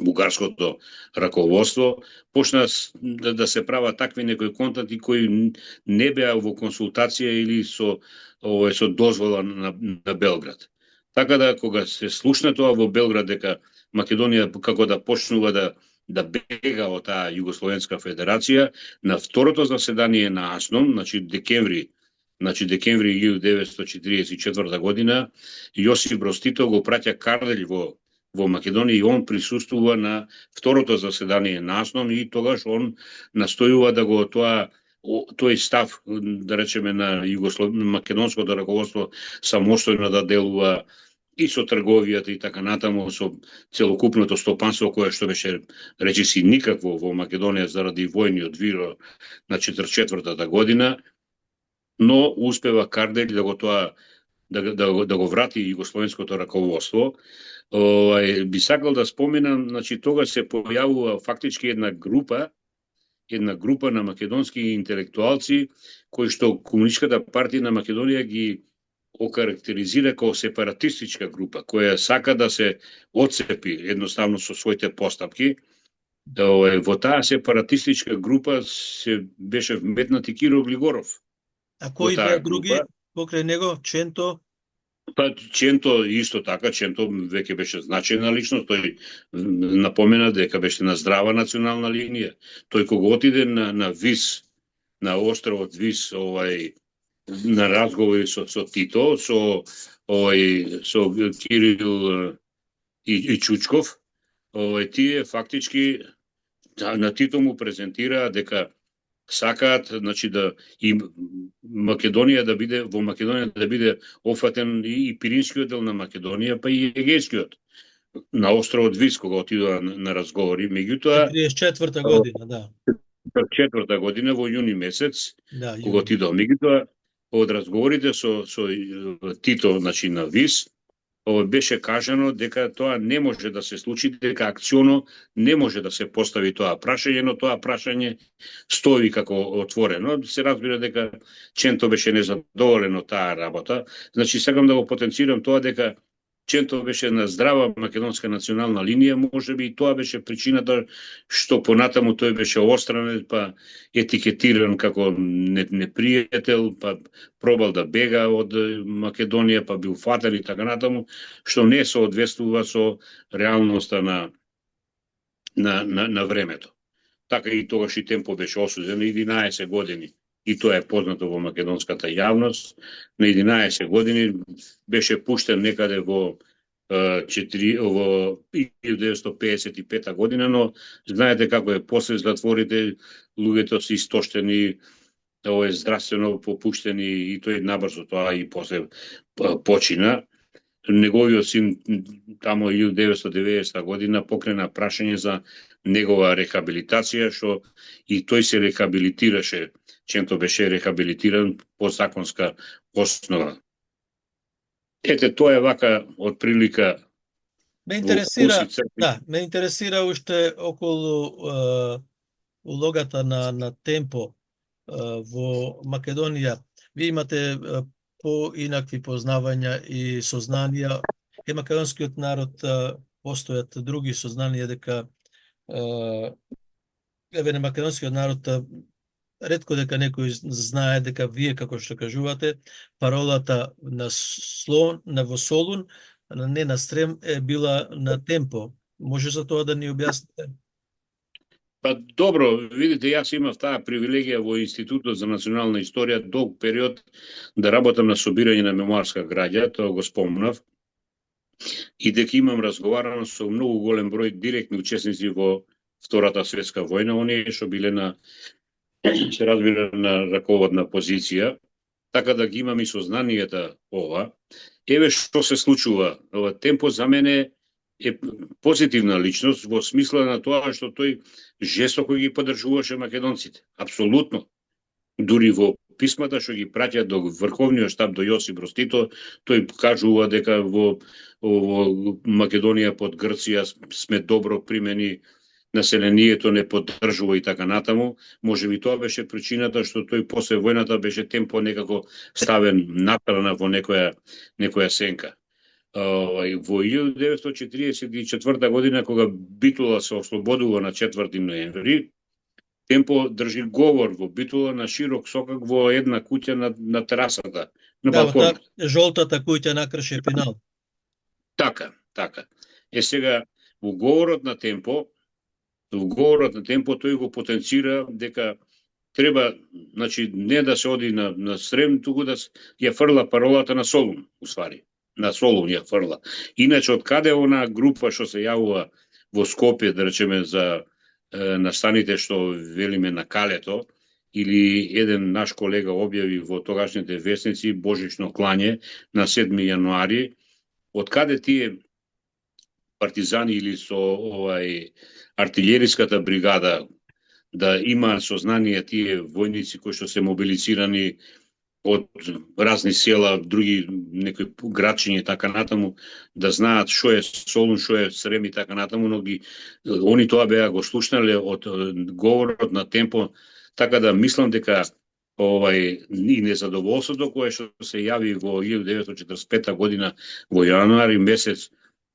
бугарското раководство, почна да се прават такви некои контакти кои не беа во консултација или со дозвола на Белград. Така да кога се слушна тоа во Белград дека Македонија како да почнува да бега од таа Југословенска федерација, на второто заседание на АСНОМ, декември 1944 година, Јосип Брз Тито го праќа Карделј во Македонија и он присуствува на второто заседание на АСНОМ и тогаш он настојува да го тој став, да речеме, на македонското раководство самостојно да делува и со трговијата и така натаму, со целокупното стопанство кое што беше речиси никакво во Македонија заради војниот вир на 44-та година, но успева Карделј да го врати југословенското раководство. Би сакал да споменам, тога се појавува фактички една група на македонски интелектуалци кои што Комунистичката партија на Македонија ги окарактеризира како сепаратистичка група, која сака да се отцепи едноставно со своите постапки. Во таа сепаратистичка група се беше вметнати Киро Глигоров. А кои беа други покрај него? Ченто? Па Ченто исто така, Ченто веќе беше значајна личност, тој напомена дека беше на здрава национална линија. Тој кога отиде на Вис, на островот Вис, на разговори со Тито, со Кирил и Чучков, тие фактички на Тито му презентираа дека сакаат, да и Македонија да биде офатен и Пиринскиот дел на Македонија, па и Егејскиот на островот Вис кога отидоа на разговори. Меѓутоа 34-та година, да. 4-та година во јуни месец, кога отидоа. Меѓутоа од разговорите со Тито, на Вис, беше кажано дека тоа не може да се случи, дека акционо не може да се постави тоа прашање, но тоа прашање стои како отворено. Се разбира дека Ченто беше незадоволен од таа работа. Сакам да го потенцирам тоа дека Ченто беше на здрава македонска национална линија, можеби и тоа беше причината што понатаму тој беше остранен, па етикетиран како непријател, па пробал да бега од Македонија, па бил фатен и така натаму, што не соодветствува со реалноста на времето. Така и тогаш и Темпо беше осуден на 11 години. И тоа е познато во македонската јавност. На 11 години беше пуштен некаде во 1955 година, но знаете како е, после затворите луѓето се истоштени, здравствено попуштени и тој набрзо тоа и после почина. Неговиот син тамо 1990 година покрена прашање за негова рехабилитација, што и тој се рехабилитираше. Ченто беше рехабилитиран по законска основа. Ете, тоа е вака од прилика. Ме интересира уште околу улогата на Темпо во Македонија. Ви имате поинакви познавања и сознанија. Македонскиот народ постојат други сознанија дека македонскиот народ ретко дека некој знае дека вие, како што кажувате, паролата на во Солун, не на Стрем, е била на Темпо. Може за тоа да ни објасните? Па добро, видите, јас имав таа привилегија во Институтот за национална историја долг период да работам на собирање на мемуарска граѓа, тоа го спомнав, и дека имам разговарано со многу голем број директни учесници во Втората светска војна, оние што биле се разбира на раководна позиција. така да ги имам и сознанието ова. Еве што се случува. Ова Темпо за мене е позитивна личност во смисла на тоа што тој жестоко ги поддржуваше македонците. Апсолутно. Дури во писмата што ги праќа до Врховниот штаб до Јосип Брз Тито, тој кажува дека во Македонија под Грција сме добро примени, населението не поддржува и така натаму. Може би тоа беше причината што тој после војната беше Темпо некако ставен настрана во некоја сенка. Во 1944 година, кога Битола се ослободува на 4 ноември, Темпо држи говор во Битола на широк сокак во една куќа на терасата, на балконот. Да, жолтата куќа на Крш Епинал. Така. Сега, во говорот на Темпо тој го потенцира дека треба, значи, не да се оди на Срем, туку да ја фрла паролата на Солун, уствари. На Солун ја фрла. Иначе, од каде она група што се јавува во Скопје, да речеме, за настаните што велиме на Калето, или еден наш колега објави во тогашните весници божично клање на 7 јануари, од каде тие партизани или со артилериската бригада да има сознание тие војници кои што се мобилизирани од разни села, други некои градчиња и така натаму, да знаат што е Солун, што е Срем и така натаму, но они тоа беа го слушнале од говорот на Темпо, така да мислам дека и незадоволството кое што се јави во 1945 година во јануари месец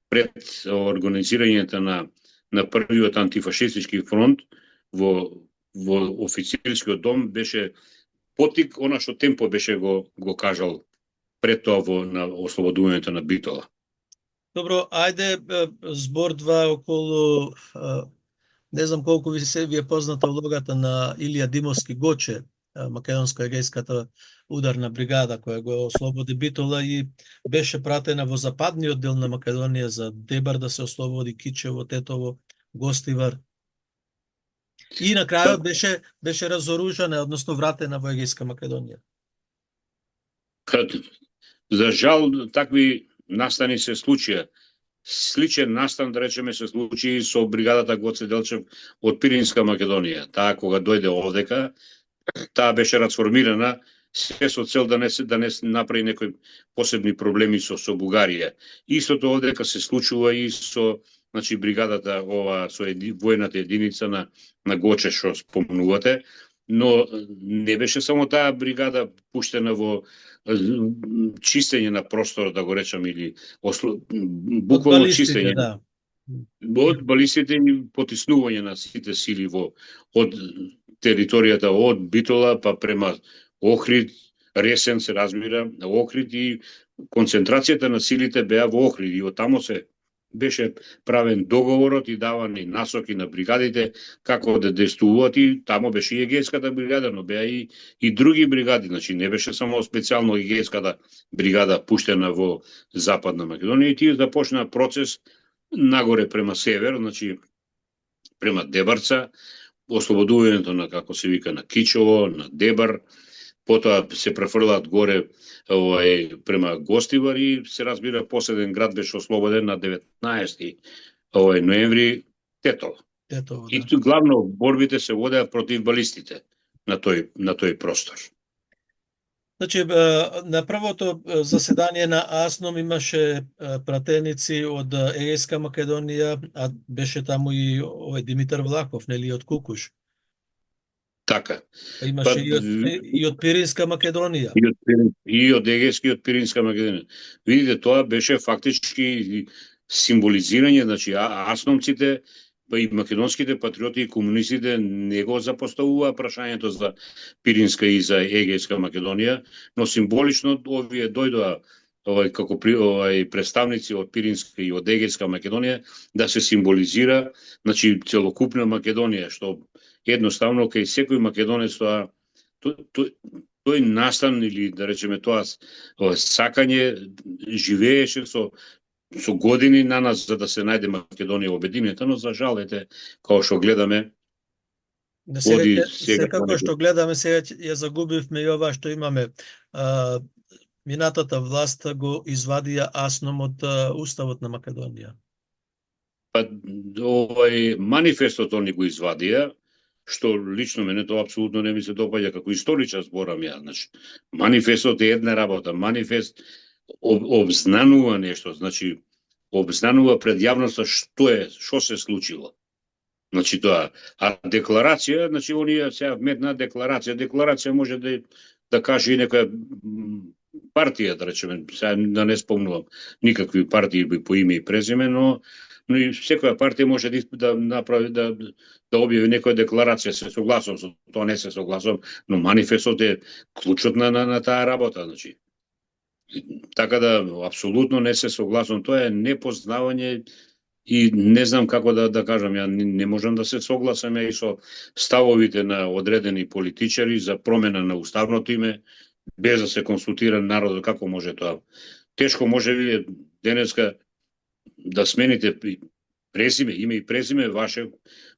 пред организирањето на првиот антифашистички фронт во офицерскиот дом беше потик она што Темпо беше го кажал пред тоа на ослободувањето на Битола. Добро, ајде збор два околу, не знам колку ви е позната улогата на Илија Димовски Гоче, македонско-егејската ударна бригада која го ослободи Битола и беше пратена во западниот дел на Македонија за Дебар да се ослободи Кичево, Тетово, Гостивар. И на крајот беше разоружена, односно вратена во Егејска Македонија. За жал, такви настани се случија. Сличен настан, да речеме, се случи со бригадата Гоце Делчев од Пиринска Македонија. Таа кога дојде овдека, таа беше трансформирана се со цел да не направи некои посебни проблеми со Бугарија. Истото овдека се случува и со бригадата со војната единица на Гоче што спомнувате, но не беше само таа бригада пуштена во чистење на простор, да го речам, или буквално чистење. Да. Од балистите и потиснување на сите сили од територијата од Битола па према Охрид, Ресен се разбира, Охрид, и концентрацијата на силите беа во Охрид и од тамо се беше правен договорот и давани насоки на бригадите како да действуваат, и тамо беше и Егејската бригада, но беа и други бригади, значи не беше само специјално Егејската бригада пуштена во Западна Македонија, и тие започна процес нагоре према север, значи према Дебарца, ослободувањето на, како се вика, на Кичево, на Дебар, потоа се префрлаат горе према Гостивар и се разбира последен град беше ослободен на 19 ноември Тетово. Да. И главно борбите се водеа против балистите на тој простор. Значи, на првото заседание на АСНОМ имаше пратеници од Егејска Македонија, а беше таму и Димитар Влахов, нели, од Кукуш. Така. Имаше и од Пиринска Македонија. И од Егејска и од Пиринска Македонија. Видите, тоа беше фактички символизирање, значи асновците, па и македонските патриоти и комунистите не го запоставуваа прашањето за Пиринска и за Егејска Македонија, но символично овие дојдоа како представници од Пиринска и од Егејска Македонија да се символизира, значи, целокупна Македонија, што едноставно кај секој македонец тој настан, или да речеме тоа сакање живееше со години на нас за да се најде Македонија обединета, но за жал, како што гледаме, Сега оди сега секако што гледаме сега ја загубивме и ова што имаме. Минатата власт го извадија Асном од уставот на Македонија. Па манифестот они го извадија, што лично мене тоа апсолутно не ми се допаѓа, како историчар зборам ја. Значи, манифестот е една работа, манифест обзнанува нешто, значи обзнанува пред јавноста што се случило. Значи тоа, а декларација, значи оние сега вметна декларација може да каже и некоја партија, да речеме, сега да не спомнувам никакви партии по име и презиме, но и секоја партија може да направи да објави некоја декларација, се согласувам со тоа, не се согласувам, но манифестот е клучот на таа работа, значи. Така да апсолутно не се согласувам, тоа е непознавање и не знам како да кажам, ја не можам да се согласам и со ставовите на одредени политичари за промена на уставното име, без да се консултира народот, како може тоа. Тешко може ви денеска да смените име и презиме ваше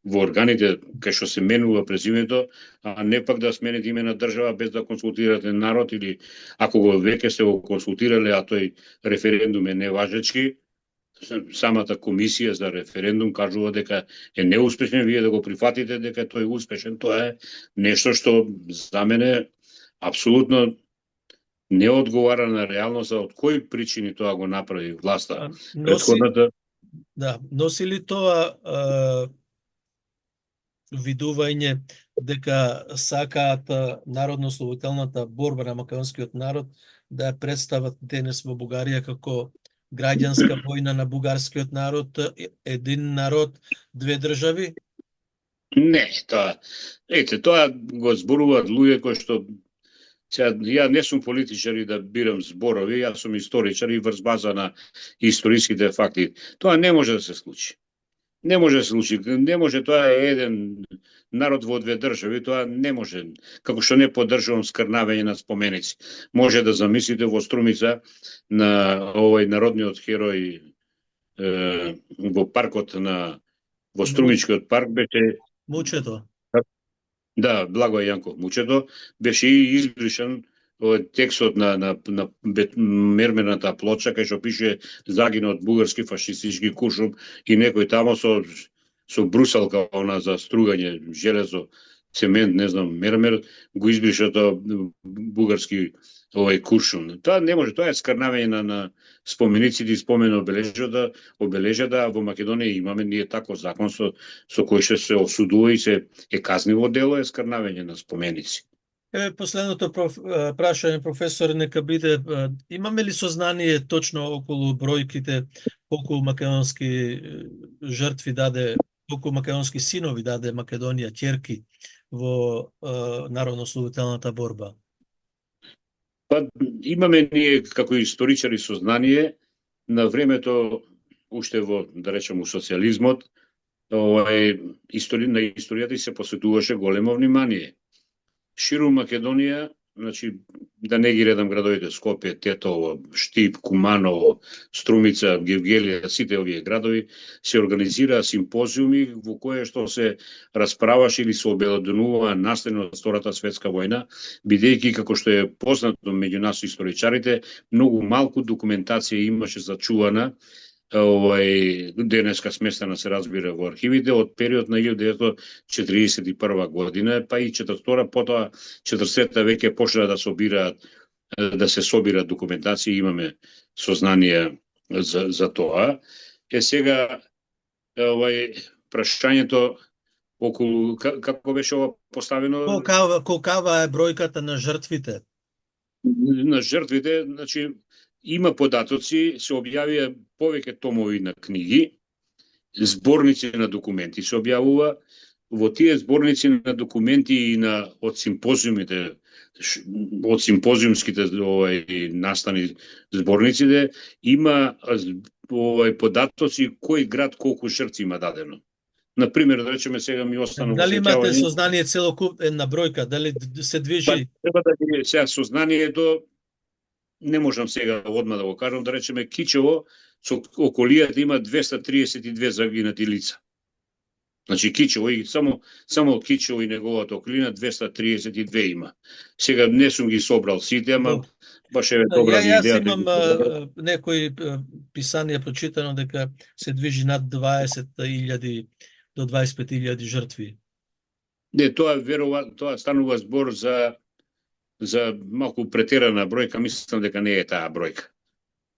во органите кај што се менува презимето, а не пак да смените име на држава без да консултирате народ, или ако го веќе сте го консултирале, а тој референдум е неважечки, самата комисија за референдум кажува дека е неуспешен, вие да го прифатите дека тој е успешен, тоа е нешто што за мене апсолутно не одговара на реалноста од кои причини тоа го направи власта. Носи ли тоа видување дека сакаат народно-ослободителната борба на македонскиот народ да ја представат денес во Бугарија како граѓанска војна на бугарскиот народ, един народ, две држави? Не, тоа го зборуваат луѓе кои што ја не сум политичар и да бирам зборови, јас сум историчар и врз база на историските факти. Тоа не може да се случи. Не може да се случи. Не може, тоа е еден народ во две држави, тоа не може. Како што не поддржувам скрнавење на споменици. Може да замислите во Струмица на овој народниот херој во паркот во Струмичкиот парк беше Мучето. Да, Благој Јанков Мучето беше и избришан текстот на мермената плоча кај што пише загинот бугарски фашистички куршум и некој тамо со брусалка она за стругање железо, цемент, не знам, мермер го избриша тоа бугарски куршум. Тоа не може, тоа е скрнавење на спомениците и спомен обележа да во Македонија имаме ние тако закон со кој што се осудува и се е казниво дело е скрнавење на споменици. Последното прашање, професор, нека биде, имаме ли сознание точно околу бројките, колку македонски жртви даде, колку македонски синови даде Македонија, ќерки во народно-ослободителната борба? Па имаме ние како историчари сознание на времето уште во, да речем, социјализмот, на историјата се посветуваше големо внимание. Ширум Македонија, значи да не ги редам градовите, Скопје, Тетово, Штип, Куманово, Струмица, Гевгелија, сите овие градови се организираа симпозиуми во кои што се расправаше или се обелоденува настанот од Втората светска војна, бидејќи како што е познато меѓу нас историчарите, многу малку документација имаше зачувана, денеска сместена се разбира во архивите од период на 1941 година, па и 42, потоа 40-та веќе почна да се собира документација, имаме сознание за тоа. Сега прашањето околу како беше ова поставено? Колкава е бројката на жртвите? На жртвите, значи има податоци, се објавија повеќе томови на книги, зборници на документи се објавува. Во тие зборници на документи и од симпозиумите, од симпозиумските настани зборниците, има податоци кој град колку жртви има дадено. Например, да речеме сега ми останува дали имате сознание целокупна бројка, дали се движи? Треба да биде сега сознанието. Не можам сега одма да го кажам, да речеме Кичево со околијата има 232 загинати лица. Значи Кичево и само Кичево и неговата околина 232 има. Сега не сум ги собрал сите, ама баш е добра ми Јас идеја да имам ги соберам. некои писанија прочитано дека се движи над 20.000 до 25.000 жртви. Не, тоа станува збор за малку претерана бројка, мислам дека не е таа бројка.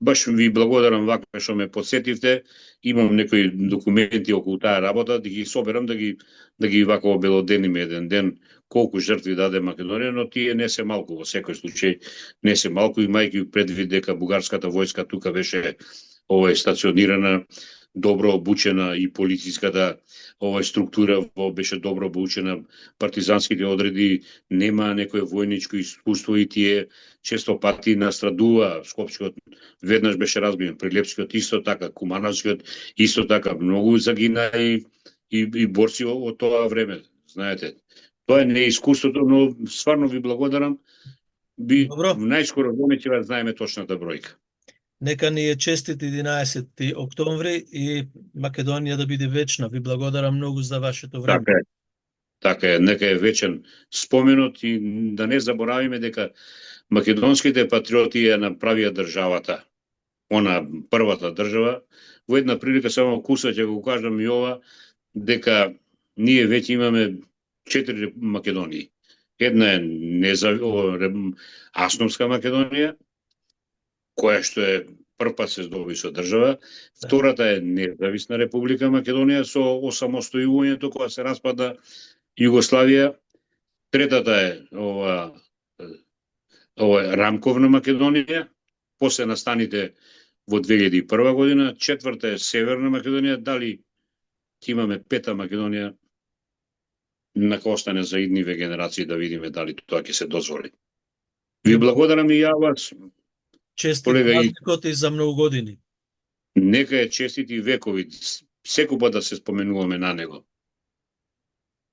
Баш ви благодарам вака што ме подсетивте. Имам некои документи околу таа работа, да ги соберам, да ги вака обелодениме еден ден колку жртви даде Македонија, но тие не се малку во секој случај, не се малку, имајќи предвид дека бугарската војска тука беше стационирана, добро обучена и полициската структура беше добро обучена, партизанските одреди нема некое војничко искуство и тие често пати настрадува. Скопскиот веднаш беше разбиен, Прилепскиот исто така, Кумановскиот исто така, многу загина и борци од тоа време, знаете. Тоа е неискуството, но стварно ви благодарам. Добро. Најскоро време ќе ја знаеме точната бројка. Нека ни е честит 11 октомври и Македонија да биде вечна. Ви благодарам многу за вашето време. Така е, нека е вечен споменот и да не заборавиме дека македонските патриоти ја направија државата, она првата држава. Во една прилика само куса ќе го кажам и ова, дека ние веќе имаме 4 Македонии. Една е Асновска Македонија, која што е првпат се здоби со држава. Втората е Независна Република Македонија со осамостојувањето кога се распада Југославија. Третата е Рамковна Македонија, после настаните во 2001 година. Четврта е Северна Македонија. Дали ќе имаме пета Македонија, нека остане за идниве генерации да видиме дали тоа ќе се дозволи. Ви благодарам и ја вас. Честит празникот и за многу години. Нека е честит и векови. Секој пат да се споменуваме на него.